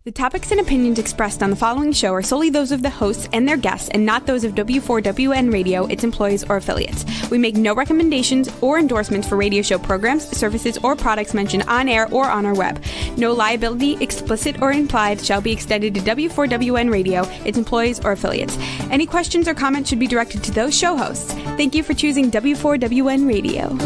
The topics and opinions expressed on the following show are solely those of the hosts and their guests and not those of W4WN Radio, its employees, or affiliates. We make no recommendations or endorsements for radio show programs, services, or products mentioned on air or on our web. No liability, explicit or implied, shall be extended to W4WN Radio, its employees, or affiliates. Any questions or comments should be directed to those show hosts. Thank you for choosing W4WN Radio.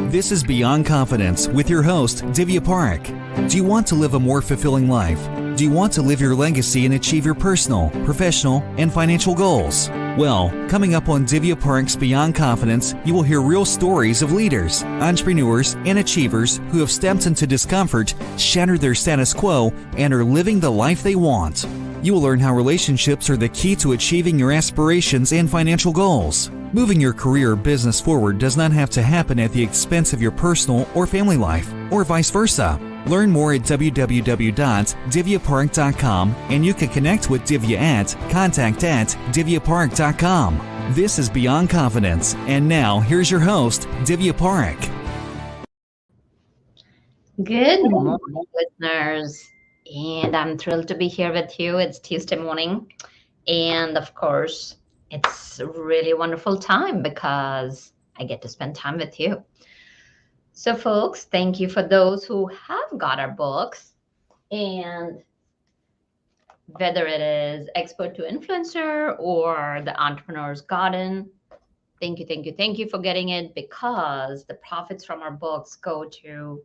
This is Beyond Confidence with your host, Divya Parekh. Do you want to live a more fulfilling life? Do you want to live your legacy and achieve your personal, professional, and financial goals? Well, coming up on Divya Parekh's Beyond Confidence, you will hear real stories of leaders, entrepreneurs, and achievers who have stepped into discomfort, shattered their status quo, and are living the life they want. You will learn how relationships are the key to achieving your aspirations and financial goals. Moving your career or business forward does not have to happen at the expense of your personal or family life, or vice versa. Learn more at www.divyaparekh.com, and you can connect with Divya at contact@divyaparekh.com. This is Beyond Confidence, and now here's your host, Divya Parekh. Good morning, listeners, and I'm thrilled to be here with you. It's Tuesday morning, and of course, it's a really wonderful time because I get to spend time with you. So folks, thank you for those who have got our books, and whether it is Expert to Influencer or The Entrepreneur's Garden, thank you for getting it, because the profits from our books go to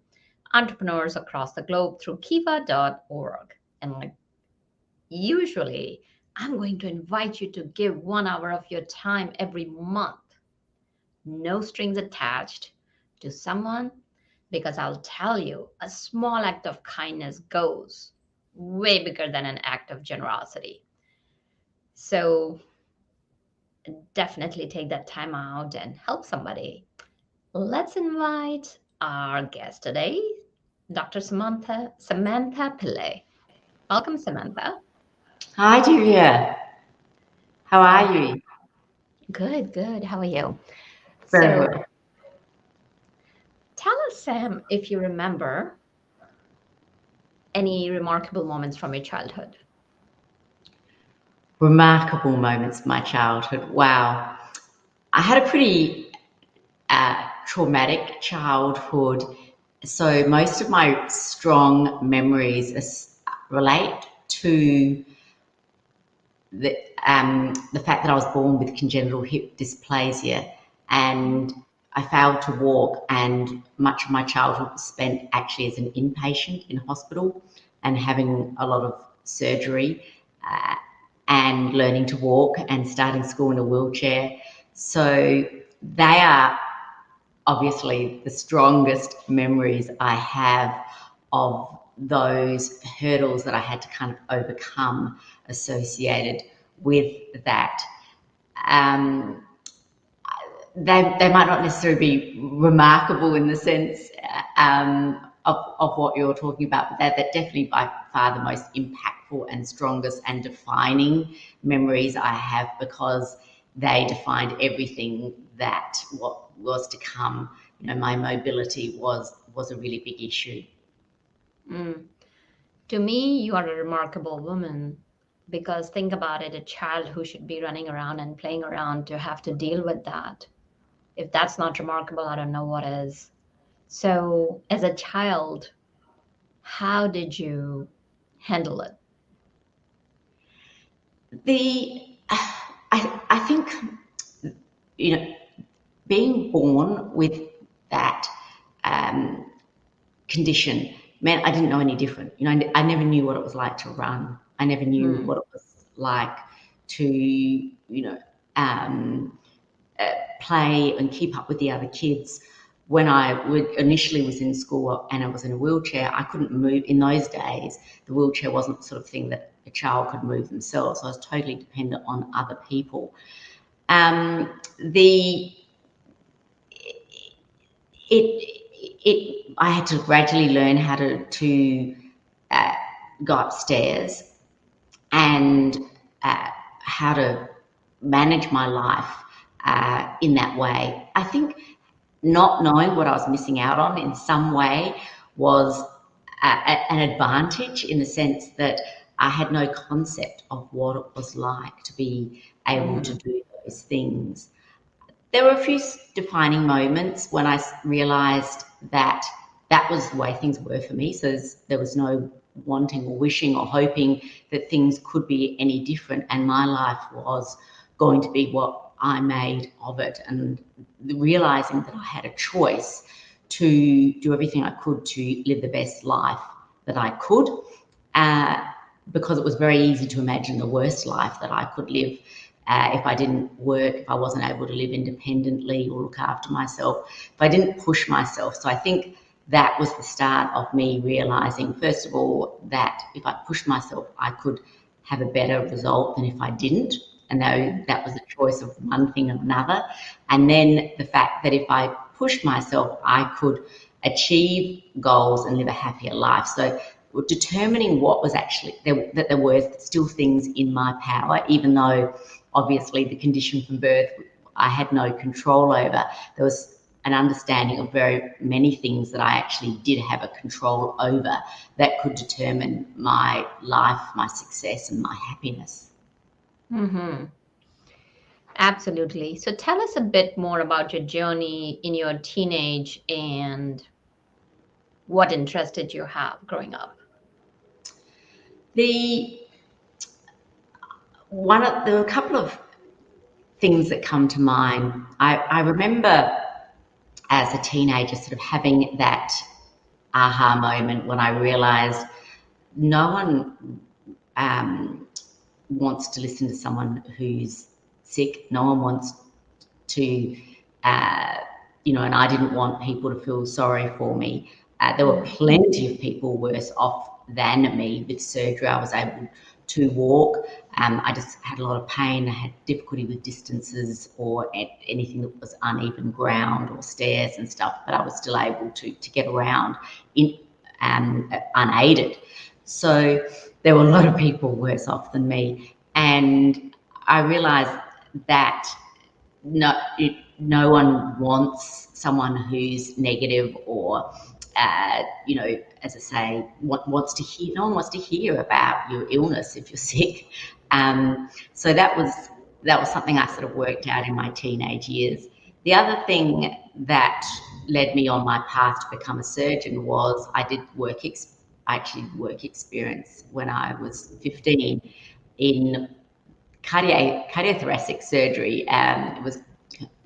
entrepreneurs across the globe through kiva.org. And usually I'm going to invite you to give 1 hour of your time every month, no strings attached, to someone, because I'll tell you, a small act of kindness goes way bigger than an act of generosity. So definitely take that time out and help somebody. Let's invite our guest today, Dr. Samantha Pillay. Welcome, Samantha. Hi, Divya. How are you? Good. How are you? Very well. Tell us, Sam, if you remember any remarkable moments from your childhood. Remarkable moments of my childhood. Wow. I had a pretty traumatic childhood. So most of my strong memories relate to the fact that I was born with congenital hip dysplasia, and I failed to walk, and much of my childhood was spent actually as an inpatient in hospital and having a lot of surgery and learning to walk and starting school in a wheelchair. So they are obviously the strongest memories I have of those hurdles that I had to kind of overcome associated with that. They might not necessarily be remarkable in the sense of what you're talking about, but they're definitely by far the most impactful and strongest and defining memories I have, because they defined everything that what was to come. You know, my mobility was a really big issue. To me, you are a remarkable woman, because think about it, a child who should be running around and playing around to have to deal with that. If that's not remarkable, I don't know what is. So as a child, how did you handle it? I think, you know, being born with that condition meant I didn't know any different. You know, I never knew what it was like to run. I never knew what it was like to, you know, play and keep up with the other kids. When I initially was in school and I was in a wheelchair, I couldn't move. In those days, the wheelchair wasn't the sort of thing that a child could move themselves. So I was totally dependent on other people. I had to gradually learn how to go upstairs and how to manage my life in that way. I think not knowing what I was missing out on in some way was an advantage in the sense that I had no concept of what it was like to be able to do those things. There were a few defining moments when I realised that that was the way things were for me. So there was no wanting or wishing or hoping that things could be any different, and my life was going to be what I made of it. And realising that I had a choice to do everything I could to live the best life that I could, because it was very easy to imagine the worst life that I could live if I didn't work, if I wasn't able to live independently or look after myself, if I didn't push myself. So I think that was the start of me realising, first of all, that if I pushed myself, I could have a better result than if I didn't. And that was a choice of one thing or another. And then the fact that if I pushed myself, I could achieve goals and live a happier life. So determining what was actually that there were still things in my power, even though obviously the condition from birth I had no control over. There was an understanding of very many things that I actually did have a control over that could determine my life, my success, and my happiness. Absolutely. So tell us a bit more about your journey in your teenage and what interest did you have growing up? There were a couple of things that come to mind. I remember as a teenager sort of having that aha moment when I realised no one wants to listen to someone who's sick. No one wants to, and I didn't want people to feel sorry for me. There were plenty of people worse off than me with surgery. I was able to walk. I just had a lot of pain. I had difficulty with distances or anything that was uneven ground or stairs and stuff, but I was still able to get around unaided. So there were a lot of people worse off than me. And I realised that no one wants someone who's negative or, as I say, wants to hear. No one wants to hear about your illness if you're sick. So that was something I sort of worked out in my teenage years. The other thing that led me on my path to become a surgeon was I did work experience when I was 15 in cardiothoracic surgery. It was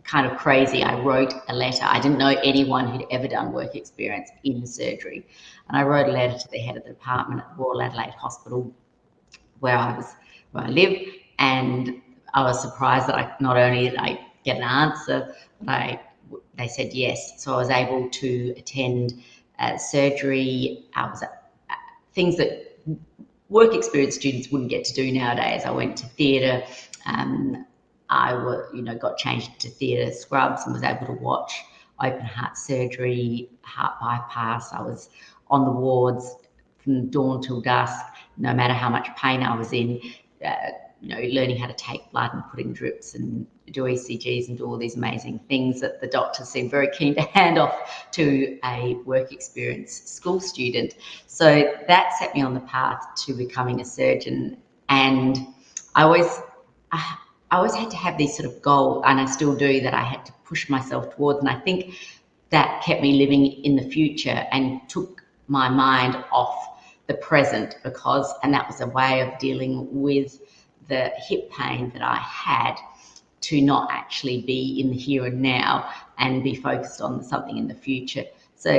kind of crazy. I wrote a letter. I didn't know anyone who'd ever done work experience in surgery. And I wrote a letter to the head of the department at Royal Adelaide Hospital where I live. And I was surprised that not only did I get an answer, but they said yes. So I was able to attend surgery. I was things that work experience students wouldn't get to do nowadays. I went to theatre. I got changed to theatre scrubs and was able to watch open heart surgery, heart bypass. I was on the wards from dawn till dusk, no matter how much pain I was in, learning how to take blood and put in drips and do ECGs and do all these amazing things that the doctors seem very keen to hand off to a work experience school student. So that set me on the path to becoming a surgeon. And I always had to have these sort of goals, and I still do, that I had to push myself towards. And I think that kept me living in the future and took my mind off the present, and that was a way of dealing with the hip pain that I had, to not actually be in the here and now and be focused on something in the future. So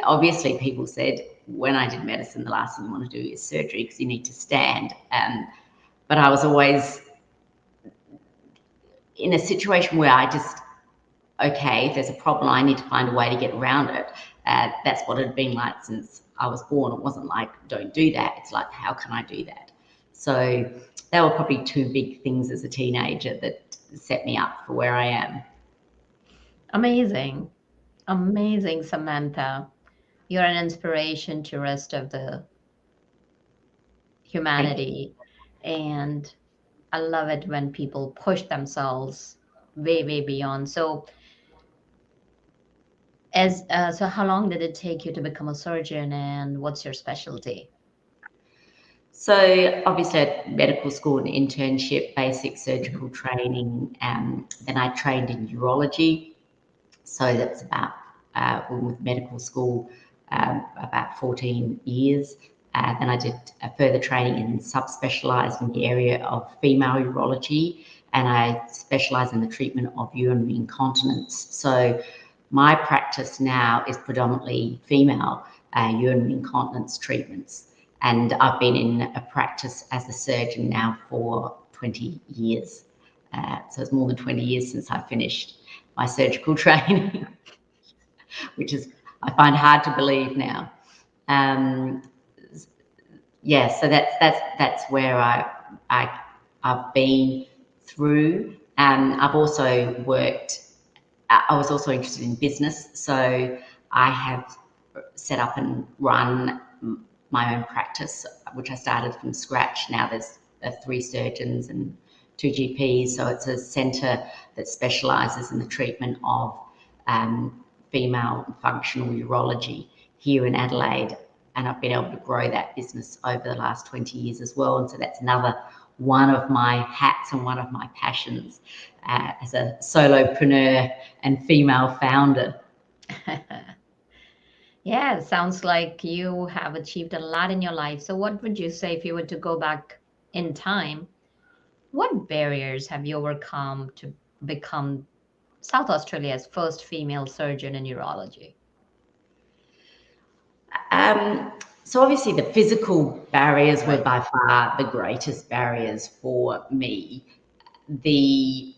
obviously people said when I did medicine, the last thing you want to do is surgery because you need to stand. But I was always in a situation where okay, if there's a problem, I need to find a way to get around it. That's what it had been like since I was born. It wasn't like, don't do that. It's like, how can I do that? So they were probably two big things as a teenager that set me up for where I am. Amazing. Amazing, Samantha. You're an inspiration to the rest of the humanity. And I love it when people push themselves way, way beyond. So So how long did it take you to become a surgeon, and what's your specialty? So obviously at medical school, an internship, basic surgical training, then I trained in urology. So that's about, with medical school, about 14 years. Then I did a further training and subspecialised in the area of female urology, and I specialise in the treatment of urinary incontinence. So my practice now is predominantly female urinary incontinence treatments. And I've been in a practice as a surgeon now for 20 years. So it's more than 20 years since I finished my surgical training, which is, I find hard to believe now. Yeah, so that's where I've been through. I've also worked. I was also interested in business, so I have set up and run my own practice, which I started from scratch. Now there's 3 surgeons and 2 GPs, so it's a centre that specialises in the treatment of female functional urology here in Adelaide, and I've been able to grow that business over the last 20 years as well. And so that's another one of my hats and one of my passions as a solopreneur and female founder. Yeah, it sounds like you have achieved a lot in your life. So what would you say if you were to go back in time? What barriers have you overcome to become South Australia's first female surgeon in urology? So obviously the physical barriers were Right. by far the greatest barriers for me. The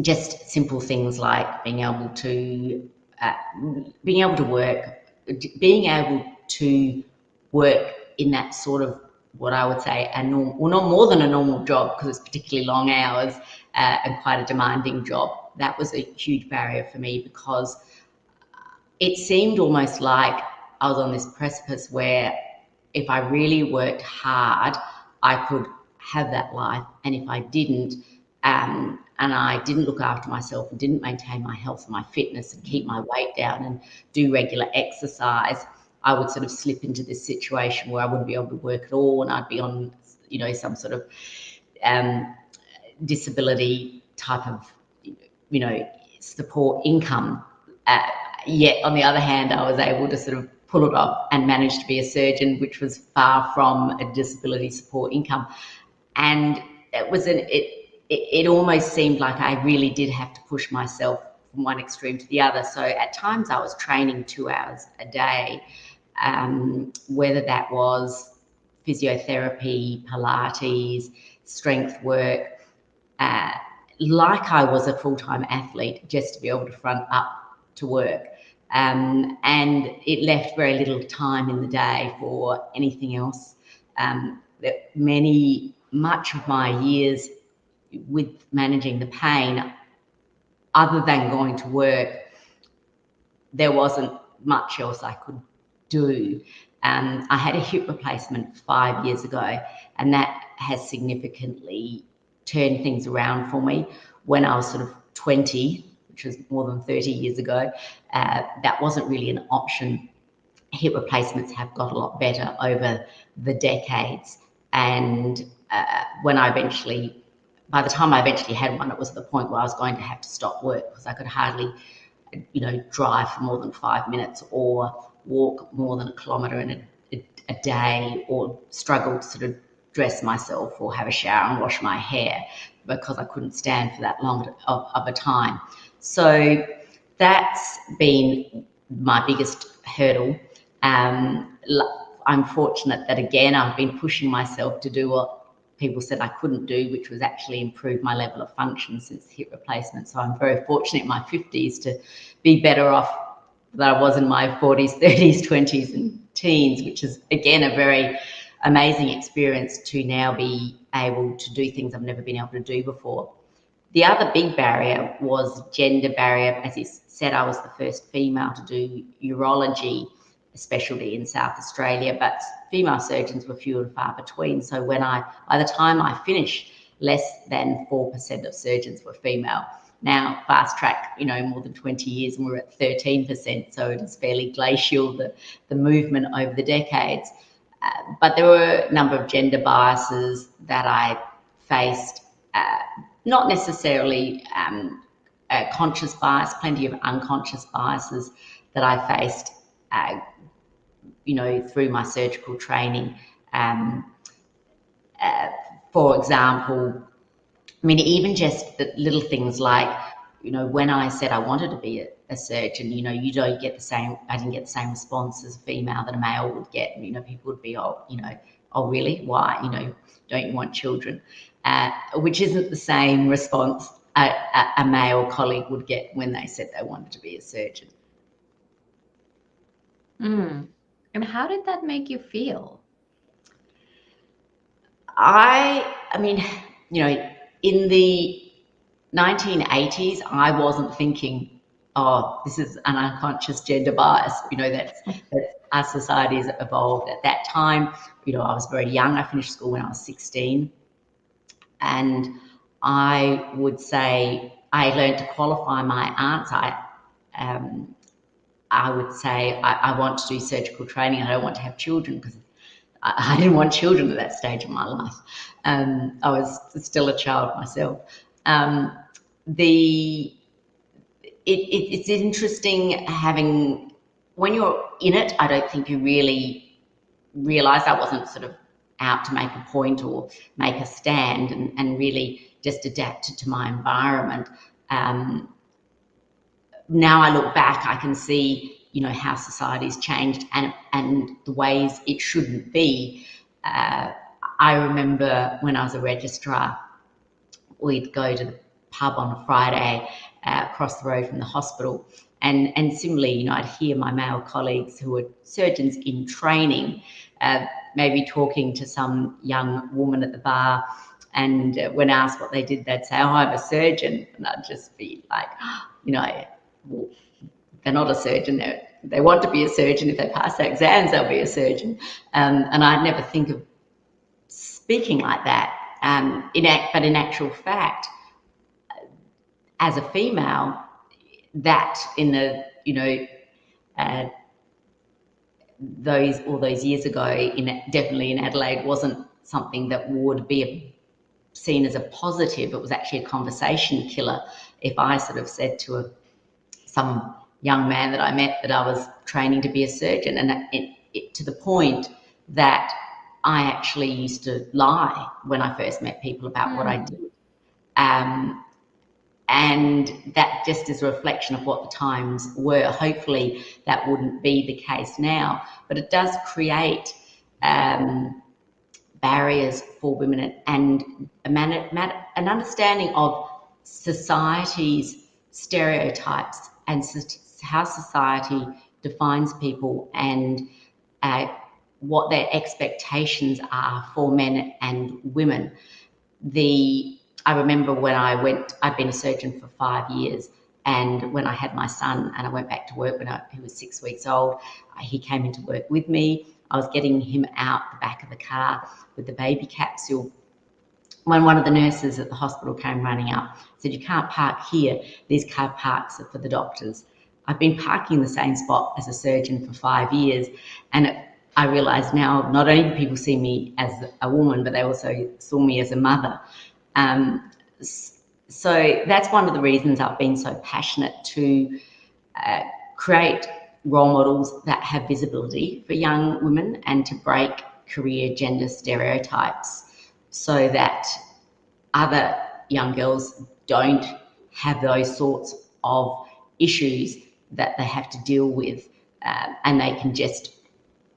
just simple things like being able to work, being able to work in that sort of what I would say a normal, well, not more than a normal job because it's particularly long hours and quite a demanding job. That was a huge barrier for me because it seemed almost like I was on this precipice where if I really worked hard, I could have that life. And if I didn't, and I didn't look after myself and didn't maintain my health and my fitness and keep my weight down and do regular exercise, I would sort of slip into this situation where I wouldn't be able to work at all, and I'd be on, some sort of disability type of, support income. Yet on the other hand, I was able to sort of pull it off and manage to be a surgeon, which was far from a disability support income. And it almost seemed like I really did have to push myself from one extreme to the other. So at times I was training 2 hours a day, whether that was physiotherapy, Pilates, strength work, like I was a full-time athlete, just to be able to front up to work. And it left very little time in the day for anything else. Much of my years with managing the pain, other than going to work, there wasn't much else I could do. I had a hip replacement 5 years ago, and that has significantly turned things around for me. When I was sort of 20, which was more than 30 years ago, that wasn't really an option. Hip replacements have got a lot better over the decades. And by the time I eventually had one, it was at the point where I was going to have to stop work because I could hardly, drive for more than 5 minutes or walk more than a kilometre in a day, or struggle to sort of dress myself or have a shower and wash my hair because I couldn't stand for that long of a time. So that's been my biggest hurdle. I'm fortunate that, again, I've been pushing myself to do what people said I couldn't do, which was actually improve my level of function since hip replacement. So I'm very fortunate in my 50s to be better off than I was in my 40s, 30s, 20s and teens, which is, again, a very amazing experience to now be able to do things I've never been able to do before. The other big barrier was gender barrier. As you said, I was the first female to do urology specialty in South Australia, but female surgeons were few and far between. So by the time I finished, less than 4% of surgeons were female. now fast track, more than 20 years, and we're at 13%. So it is fairly glacial, the movement over the decades. But there were a number of gender biases that I faced, not necessarily conscious bias, plenty of unconscious biases that I faced, through my surgical training. For example, even just the little things like, when I said I wanted to be a surgeon, I didn't get the same response as a female that a male would get. People would be, oh, really? Why? Don't you want children? Which isn't the same response a male colleague would get when they said they wanted to be a surgeon. And how did that make you feel? In the 1980s, I wasn't thinking, oh, this is an unconscious gender bias. That's our society has evolved. At that time, I was very young. I finished school when I was 16. And I would say I learned to qualify my answer. I would say I want to do surgical training. I don't want to have children, because I didn't want children at that stage of my life. I was still a child myself. It's interesting when you're in it, I don't think you really realise. I wasn't sort of out to make a point or make a stand, and really just adapted to my environment. Now I look back, I can see, how society's changed and the ways it shouldn't be. I remember when I was a registrar, we'd go to the pub on a Friday across the road from the hospital, and similarly, I'd hear my male colleagues who were surgeons in training, maybe talking to some young woman at the bar, and when asked what they did, they'd say, oh, I'm a surgeon. And I'd just be like, well, they're not a surgeon. They want to be a surgeon. If they pass their exams, they'll be a surgeon. And I'd never think of speaking like that. But in actual fact, as a female, that in the, all those years ago, definitely in Adelaide, wasn't something that would be seen as a positive. It was actually a conversation killer. If I sort of said to some young man that I met that I was training to be a surgeon, and to the point that I actually used to lie when I first met people about what I did. And that just is a reflection of what the times were. Hopefully that wouldn't be the case now, but it does create barriers for women, and an understanding of society's stereotypes and how society defines people, and what their expectations are for men and women. I remember when I'd been a surgeon for 5 years, and when I had my son and I went back to work when he was 6 weeks old, he came into work with me. I was getting him out the back of the car with the baby capsule, when one of the nurses at the hospital came running up, said, you can't park here. These car parks are for the doctors. I've been parking in the same spot as a surgeon for 5 years, and I realise now not only do people see me as a woman, but they also saw me as a mother. So that's one of the reasons I've been so passionate to create role models that have visibility for young women, and to break career gender stereotypes, so that other young girls don't have those sorts of issues that they have to deal with, and they can just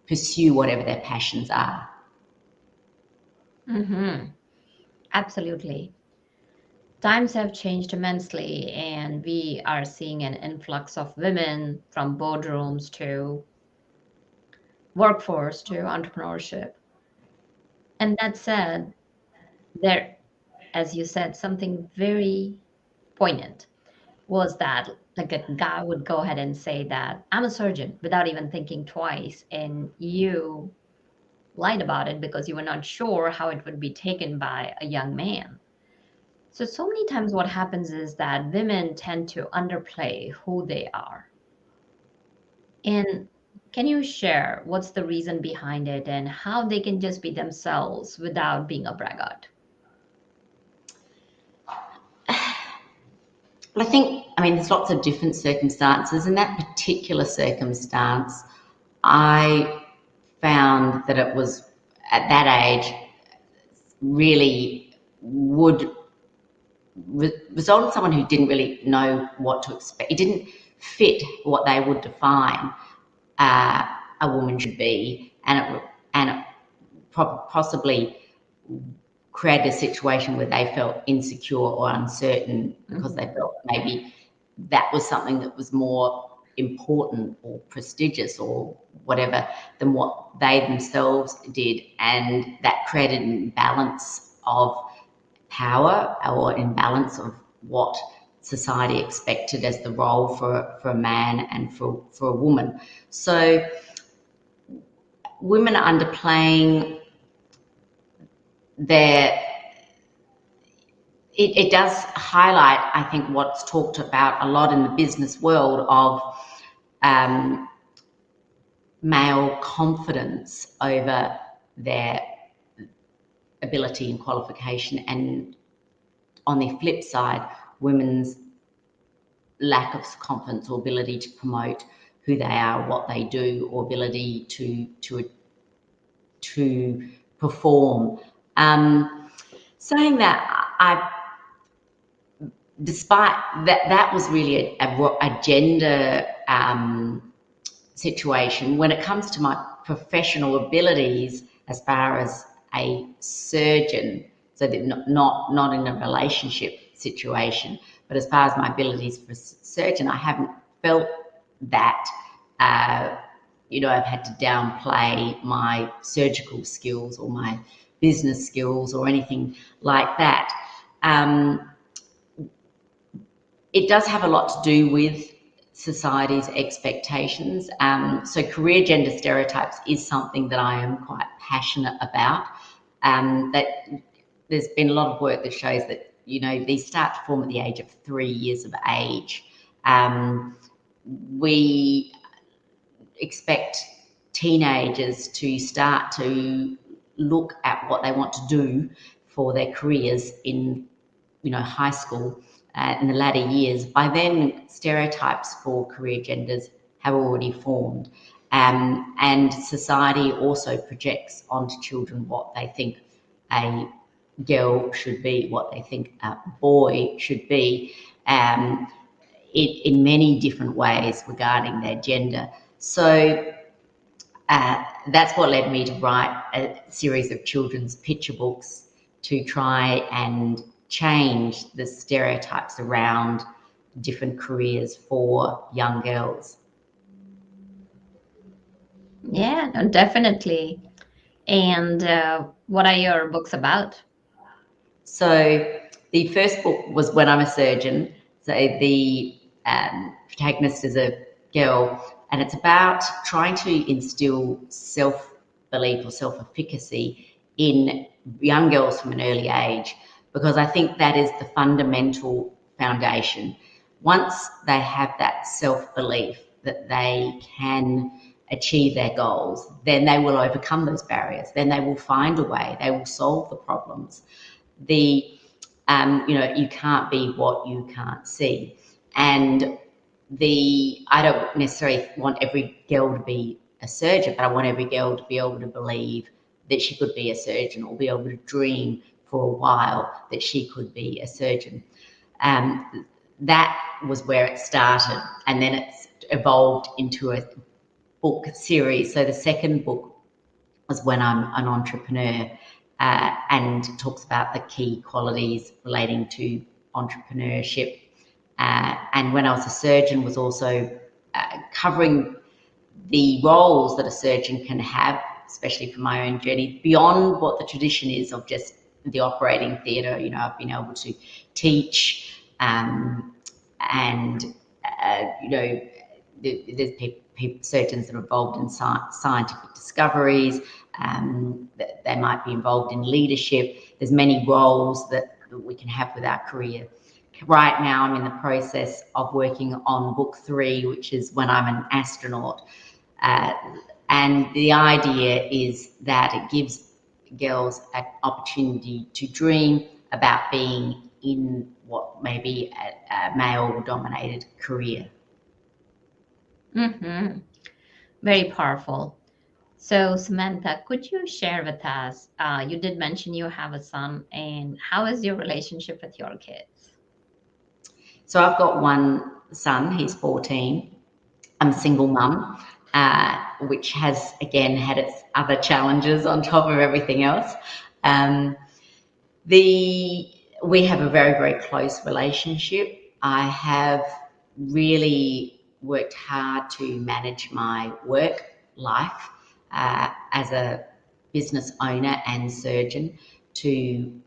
pursue whatever their passions are. Absolutely. Times have changed immensely, and we are seeing an influx of women from boardrooms to workforce to entrepreneurship. And that said, there, as you said, something very poignant was that, like, a guy would go ahead and say that I'm a surgeon without even thinking twice, and you lied about it because you were not sure how it would be taken by a young man. So many times what happens is that women tend to underplay who they are. And can you share what's the reason behind it and how they can just be themselves without being a braggart? Well, I mean, there's lots of different circumstances. In that particular circumstance, I found that it was at that age really would result in someone who didn't really know what to expect. It didn't fit what they would define a woman should be, and it possibly created a situation where they felt insecure or uncertain because they felt maybe that was something that was more important or prestigious or whatever than what they themselves did, and that created an imbalance of power or imbalance of what society expected as the role for a man and for a woman. So women are underplaying their, it does highlight, I think, what's talked about a lot in the business world of male confidence over their ability and qualification, and on the flip side, women's lack of confidence or ability to promote who they are, what they do, or ability to perform. Saying that, despite that was really a gender situation. When it comes to my professional abilities as far as a surgeon, so that not in a relationship situation, but as far as my abilities for a surgeon, I haven't felt that, I've had to downplay my surgical skills or my business skills or anything like that. It does have a lot to do with society's expectations. So career gender stereotypes is something that I am quite passionate about. That there's been a lot of work that shows that, these start to form at the age of 3 years of age. We expect teenagers to start to look at what they want to do for their careers in, high school. In the latter years. By then, stereotypes for career genders have already formed, and society also projects onto children what they think a girl should be, what they think a boy should be, in many different ways regarding their gender. So that's what led me to write a series of children's picture books to try and change the stereotypes around different careers for young girls. Yeah, no, definitely. And what are your books about? So the first book was When I'm a Surgeon. So the protagonist is a girl, and it's about trying to instill self-belief or self-efficacy in young girls from an early age, because I think that is the fundamental foundation. Once they have that self-belief that they can achieve their goals, then they will overcome those barriers. Then they will find a way. They will solve the problems. You can't be what you can't see. And I don't necessarily want every girl to be a surgeon, but I want every girl to be able to believe that she could be a surgeon, or be able to dream for a while that she could be a surgeon. That was where it started, and then it's evolved into a book series. So the second book was When I'm an Entrepreneur, and talks about the key qualities relating to entrepreneurship. And When I Was a Surgeon was also covering the roles that a surgeon can have, especially from my own journey, beyond what the tradition is of just the operating theatre. I've been able to teach, there's surgeons that are involved in scientific discoveries, that they might be involved in leadership. There's many roles that we can have with our career. Right now, I'm in the process of working on book 3, which is when I'm an astronaut. And the idea is that it gives girls an opportunity to dream about being in what may be a male-dominated career. Mm-hmm. Very powerful. So, Samantha, could you share with us? You did mention you have a son, and how is your relationship with your kids? So I've got one son, he's 14. I'm a single mum, which has, again, had its other challenges on top of everything else. Um, we have a very, very close relationship. I have really worked hard to manage my work life as a business owner and surgeon to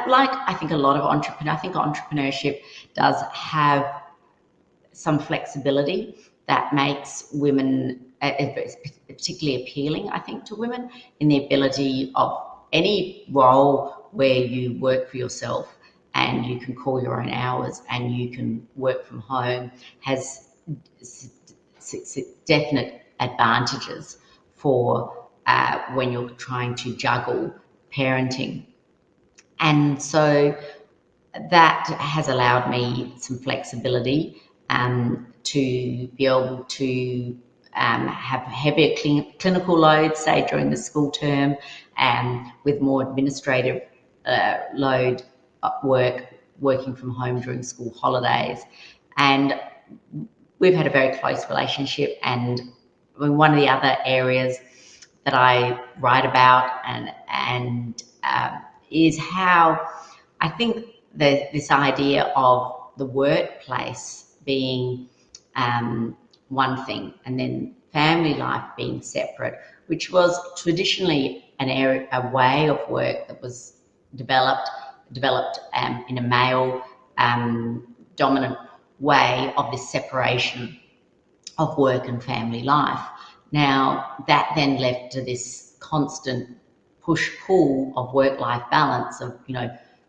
like I think a lot of entrepreneurs, I think entrepreneurship does have some flexibility that makes women particularly appealing, I think, to women in the ability of any role where you work for yourself and you can call your own hours and you can work from home has definite advantages for when you're trying to juggle parenting. And so that has allowed me some flexibility to be able to have heavier clinical loads, say during the school term, and with more administrative load working from home during school holidays. And we've had a very close relationship. And one of the other areas that I write about and is how I think this idea of the workplace being one thing and then family life being separate, which was traditionally a way of work that was developed in a male dominant way of this separation of work and family life. Now that then left to this constant push-pull of work-life balance of,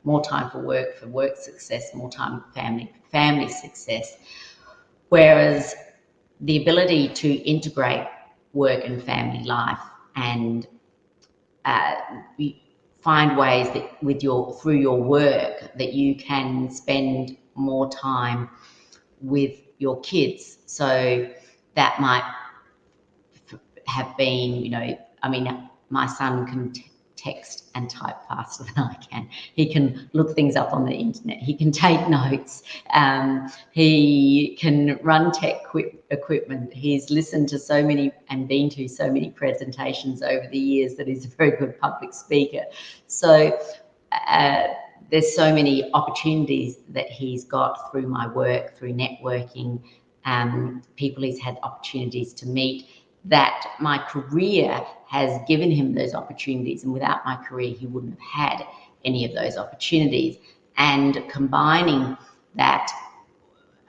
more time for work success, more time for family success. Whereas the ability to integrate work and family life and find ways that through your work that you can spend more time with your kids. So that might have been, my son can text and type faster than I can. He can look things up on the internet. He can take notes. He can run tech equipment. He's listened to so many and been to so many presentations over the years that he's a very good public speaker. So there's so many opportunities that he's got through my work, through networking, people he's had opportunities to meet, that my career has given him those opportunities. And without my career, he wouldn't have had any of those opportunities. And combining that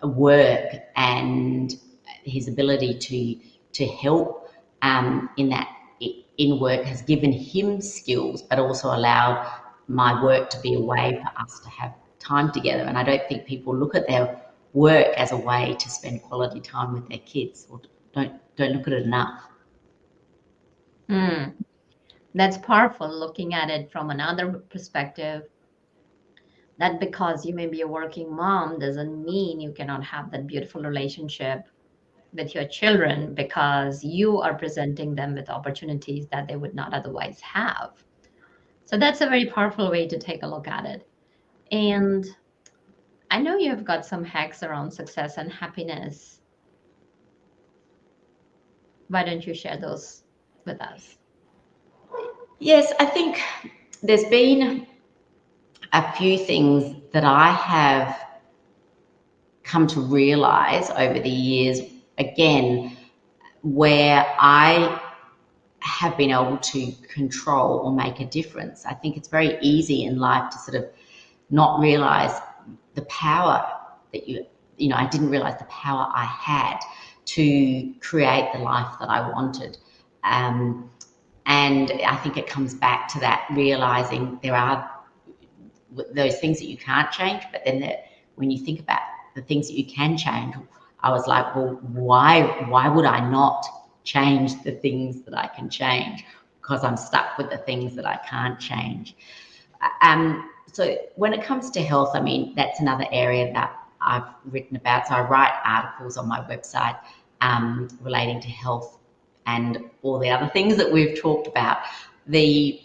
work and his ability to help in work has given him skills, but also allowed my work to be a way for us to have time together. And I don't think people look at their work as a way to spend quality time with their kids, or don't look at it enough. That's powerful, looking at it from another perspective, that because you may be a working mom doesn't mean you cannot have that beautiful relationship with your children, because you are presenting them with opportunities that they would not otherwise have. So that's a very powerful way to take a look at it. And I know you have got some hacks around success and happiness. Why don't you share those with us? Yes, I think there's been a few things that I have come to realize over the years, again, where I have been able to control or make a difference. I think it's very easy in life to sort of not realize the power that I didn't realize the power I had to create the life that I wanted. And I think it comes back to that, realizing there are those things that you can't change, but then when you think about the things that you can change, I was like, well, why would I not change the things that I can change? Because I'm stuck with the things that I can't change. So when it comes to health, I mean, that's another area that I've written about. So I write articles on my website relating to health and all the other things that we've talked about. The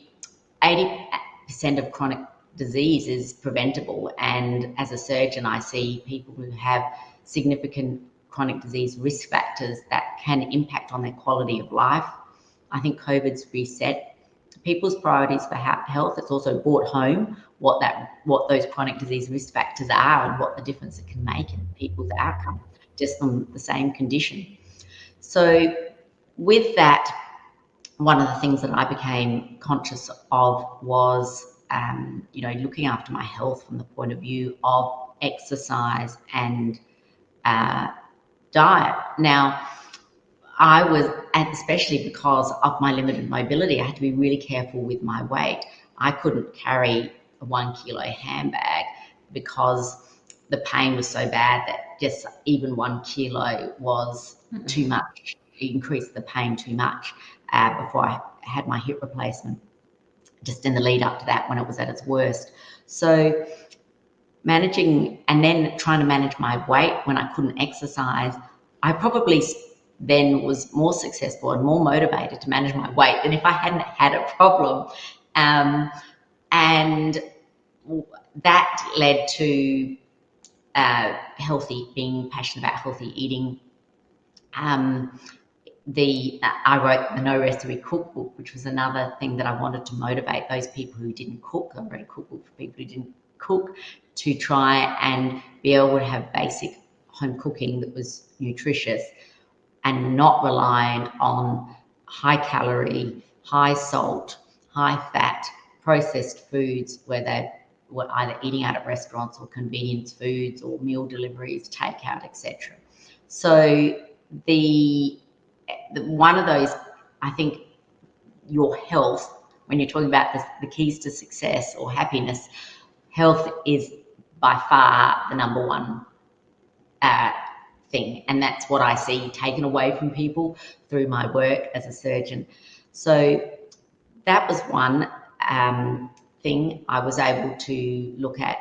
80% of chronic disease is preventable, and as a surgeon, I see people who have significant chronic disease risk factors that can impact on their quality of life. I think COVID's reset people's priorities for health. It's also brought home what those chronic disease risk factors are and what the difference it can make in people's outcome just from the same condition. So with that, one of the things that I became conscious of was looking after my health from the point of view of exercise and diet. Now, and especially because of my limited mobility, I had to be really careful with my weight. I couldn't carry a 1 kilo handbag because the pain was so bad that just even 1 kilo was too much. It increased the pain too much before I had my hip replacement, just in the lead up to that when it was at its worst. So managing and then trying to manage my weight when I couldn't exercise, I probably then was more successful and more motivated to manage my weight than if I hadn't had a problem. And that led to being passionate about healthy eating. I wrote the No Recipe Cookbook, which was another thing that I wanted to motivate those people who didn't cook. I wrote a cookbook for people who didn't cook to try and be able to have basic home cooking that was nutritious and not reliant on high calorie, high salt, high fat, processed foods where they were either eating out at restaurants or convenience foods or meal deliveries, takeout, etc. So the one of those, I think, your health, when you're talking about the keys to success or happiness, health is by far the number one thing, and that's what I see taken away from people through my work as a surgeon. So that was one thing. I was able to look at,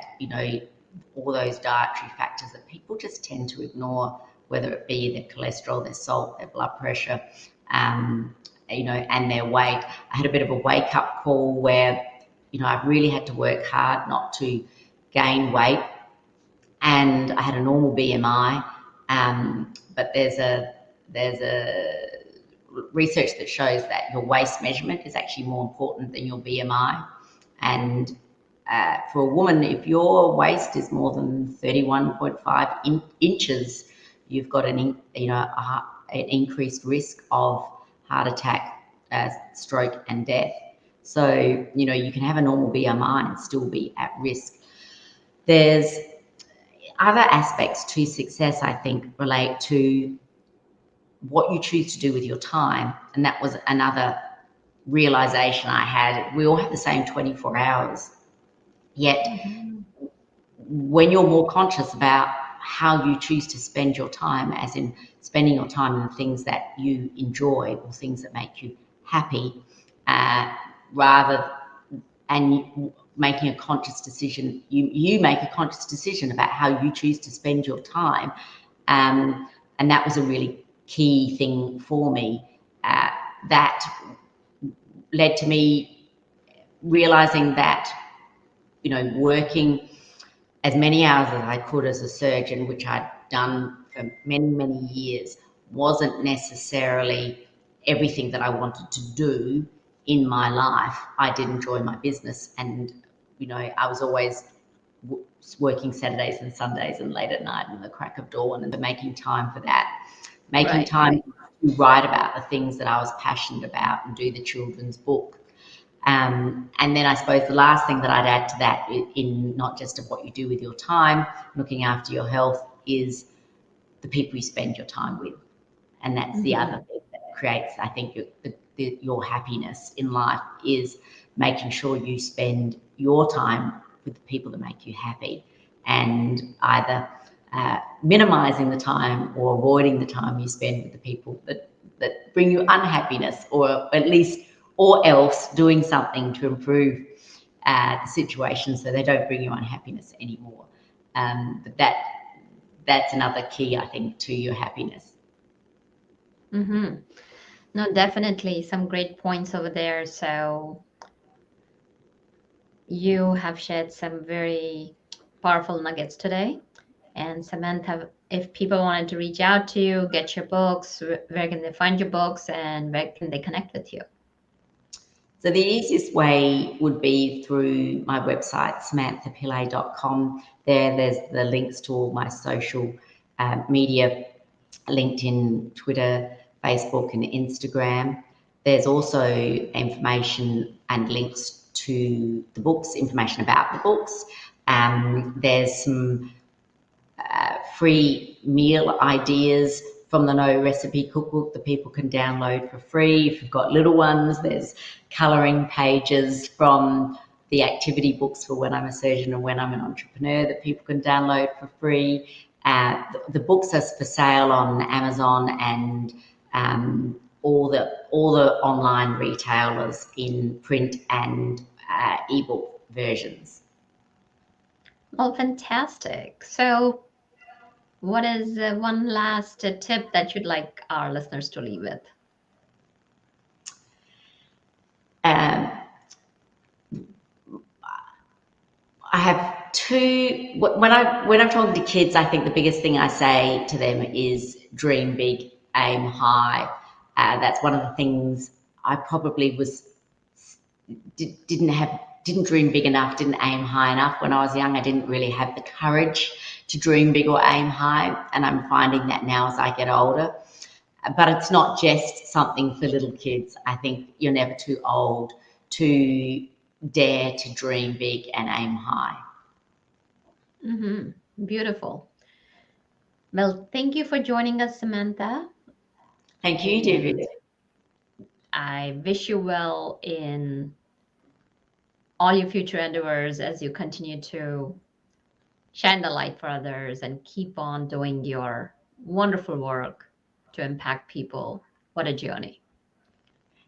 all those dietary factors that people just tend to ignore, whether it be their cholesterol, their salt, their blood pressure, and their weight. I had a bit of a wake-up call where, I really had to work hard not to gain weight, and I had a normal BMI, but there's a research that shows that your waist measurement is actually more important than your BMI. And for a woman, if your waist is more than 31.5 inches, you've got an increased risk of heart attack, stroke, and death. So, you can have a normal BMI and still be at risk. There's other aspects to success, I think, relate to what you choose to do with your time. And that was another realization I had. We all have the same 24 hours. Yet, when you're more conscious about how you choose to spend your time, as in spending your time on things that you enjoy or things that make you happy, and making a conscious decision, you make a conscious decision about how you choose to spend your time. And that was a really key thing for me. That led to me realizing that, working as many hours as I could as a surgeon, which I'd done for many, many years, wasn't necessarily everything that I wanted to do in my life. I did enjoy my business, and I was always working Saturdays and Sundays and late at night and the crack of dawn, and making time for that, time to write about the things that I was passionate about and do the children's book. And then I suppose the last thing that I'd add to that, in not just of what you do with your time, looking after your health, is the people you spend your time with. And that's the other thing that creates, I think, your happiness in life is making sure you spend your time with the people that make you happy, and either minimizing the time or avoiding the time you spend with the people that bring you unhappiness, or at least, or else doing something to improve the situation so they don't bring you unhappiness anymore. But that's another key, I think, to your happiness. Mm-hmm. No, definitely some great points over there. So you have shared some very powerful nuggets today. And Samantha, if people wanted to reach out to you, get your books, where can they find your books and where can they connect with you? So the easiest way would be through my website, samanthapillay.com. There's the links to all my social media, LinkedIn, Twitter, Facebook, and Instagram. There's also information and links to the books, information about the books. There's some free meal ideas from the No Recipe Cookbook that people can download for free. If you've got little ones, there's colouring pages from the activity books for When I'm a Surgeon and When I'm an Entrepreneur that people can download for free. The books are for sale on Amazon and all the online retailers in print and ebook versions. Well, fantastic. So what is one last tip that you'd like our listeners to leave with? I have two. When I'm talking to kids, I think the biggest thing I say to them is dream big, aim high. That's one of the things I probably didn't dream big enough, didn't aim high enough. When I was young, I didn't really have the courage to dream big or aim high, and I'm finding that now as I get older. But it's not just something for little kids. I think you're never too old to dare to dream big and aim high. Mm-hmm. Beautiful. Well, thank you for joining us, Samantha. Thank you, Divya. I wish you well in all your future endeavors as you continue to shine the light for others and keep on doing your wonderful work to impact people. What a journey.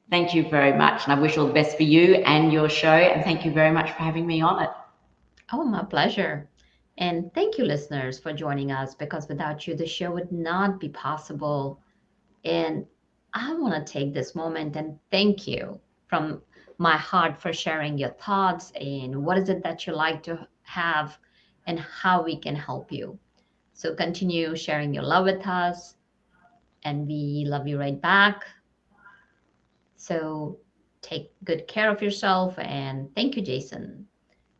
Thank you very much. And I wish all the best for you and your show. And thank you very much for having me on it. Oh, my pleasure. And thank you, listeners, for joining us, because without you, the show would not be possible. And I want to take this moment and thank you from my heart for sharing your thoughts and what is it that you like to have and how we can help you. So continue sharing your love with us, and we love you right back. So take good care of yourself, and thank you, Jason.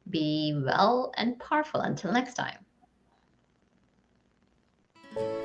Be well and powerful until next time.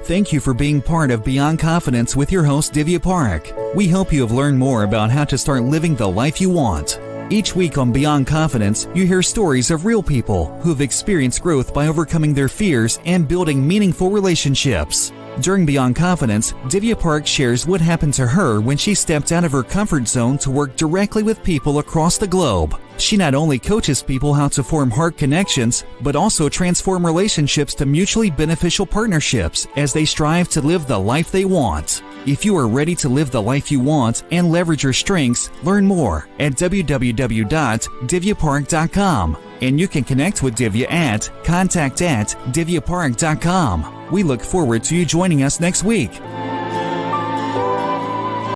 Thank you for being part of Beyond Confidence with your host, Divya Parekh. We hope you have learned more about how to start living the life you want. Each week on Beyond Confidence, you hear stories of real people who have experienced growth by overcoming their fears and building meaningful relationships. During Beyond Confidence, Divya Parekh shares what happened to her when she stepped out of her comfort zone to work directly with people across the globe. She not only coaches people how to form heart connections, but also transform relationships to mutually beneficial partnerships as they strive to live the life they want. If you are ready to live the life you want and leverage your strengths, learn more at www.divyaparekh.com. And you can connect with Divya at contact@divyaparekh.com. We look forward to you joining us next week.